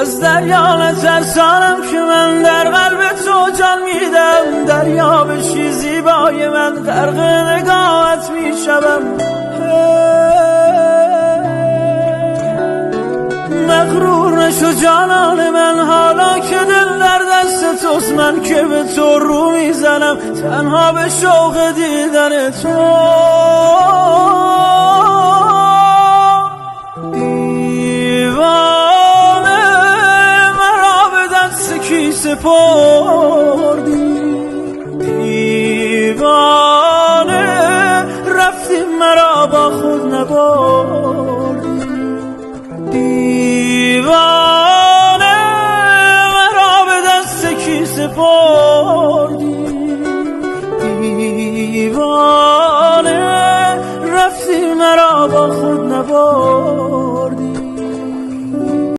از دریا نترسانم که من در قلب تو جان میدم. دریا بشی زیبای من غرق نگاهت میشوم. مغرور نشو جانان من حالا که دل در دست توست. من که به تو رو میزنم تنها به شوق دیدن تو. دیوانه مرا به دست کی سپردی؟